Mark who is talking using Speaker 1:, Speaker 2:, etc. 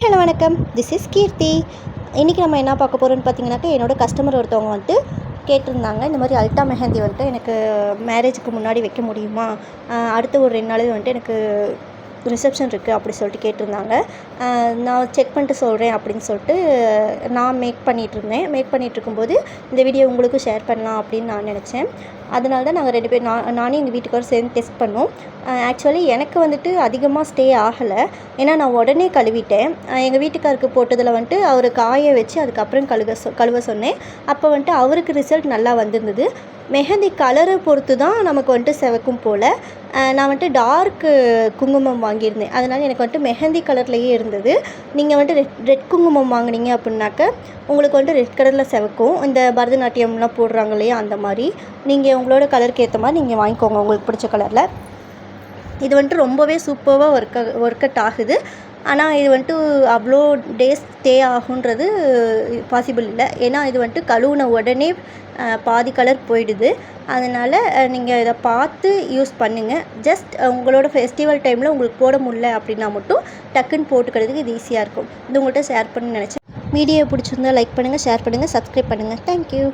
Speaker 1: Hello வணக்கம். This is கீர்த்தி. இன்றைக்கி நம்ம என்ன பார்க்க போகிறோம்னு பார்த்தீங்கன்னாக்கா, என்னோடய கஸ்டமர் ஒருத்தவங்க வந்துட்டு கேட்டிருந்தாங்க. இந்த மாதிரி அல்டா மெஹந்தி வந்துட்டு எனக்கு மேரேஜுக்கு முன்னாடி வைக்க முடியுமா, அடுத்த ஒரு 2 நாள் வந்துட்டு எனக்கு ரிசப்ஷன் இருக்குது அப்படி சொல்லிட்டு கேட்டிருந்தாங்க. நான் செக் பண்ணிட்டு சொல்கிறேன் அப்படின்னு சொல்லிட்டு நான் மேக் பண்ணிகிட்ருக்கும்போது இந்த வீடியோ உங்களுக்கும் ஷேர் பண்ணலாம் அப்படின்னு நான் நினச்சேன். அதனால தான் நாங்கள் 2 பேர் நானே எங்கள் வீட்டுக்காரரும் சேர்ந்து டெஸ்ட் பண்ணோம். ஆக்சுவலி எனக்கு வந்துட்டு அதிகமாக ஸ்டே ஆகலை. ஏன்னா நான் உடனே கழுவிட்டேன். எங்கள் வீட்டுக்காருக்கு போட்டதில் வந்துட்டு அவர் காய வச்சு அதுக்கப்புறம் கழுவ சொன்னேன். அப்போ வந்துட்டு அவருக்கு ரிசல்ட் நல்லா வந்திருந்தது. மெஹந்தி கலரை பொறுத்து தான் நமக்கு வந்துட்டு சிவக்கும் போல். நான் வந்துட்டு டார்க்கு குங்குமம் வாங்கியிருந்தேன். அதனால் எனக்கு வந்துட்டு மெஹந்தி கலர்லேயே இருந்தது. நீங்கள் வந்துட்டு ரெட் குங்குமம் வாங்கினீங்க அப்படின்னாக்க உங்களுக்கு வந்துட்டு ரெட் கலரில் சிவக்கும். இந்த பரதநாட்டியம்லாம் போடுறாங்க இல்லையா, அந்த மாதிரி நீங்கள் உங்களோட கலருக்கு ஏற்ற மாதிரி நீங்கள் வாங்கிக்கோங்க உங்களுக்கு பிடிச்ச கலரில். இது வந்துட்டு ரொம்பவே சூப்பராக ஒர்க் அவுட் ஆகுது. ஆனால் இது வந்துட்டு அவ்வளோ டேஸ் ஸ்டே ஆகுன்றது பாசிபிள் இல்லை. ஏன்னா இது வந்துட்டு கழுவுன உடனே பாதி கலர் போயிடுது. அதனால் நீங்கள் இதை பார்த்து யூஸ் பண்ணுங்கள். ஜஸ்ட் உங்களோட ஃபெஸ்டிவல் டைமில் உங்களுக்கு போட முடியல அப்படின்னா மட்டும் டக்குன்னு போட்டுக்கிறதுக்கு இது ஈஸியாக இருக்கும். இது உங்கள்கிட்ட ஷேர் பண்ணி நினச்சேன். வீடியோ பிடிச்சிருந்தா லைக் பண்ணுங்கள், ஷேர் பண்ணுங்கள், சப்ஸ்கிரைப் பண்ணுங்கள். தேங்க்யூ.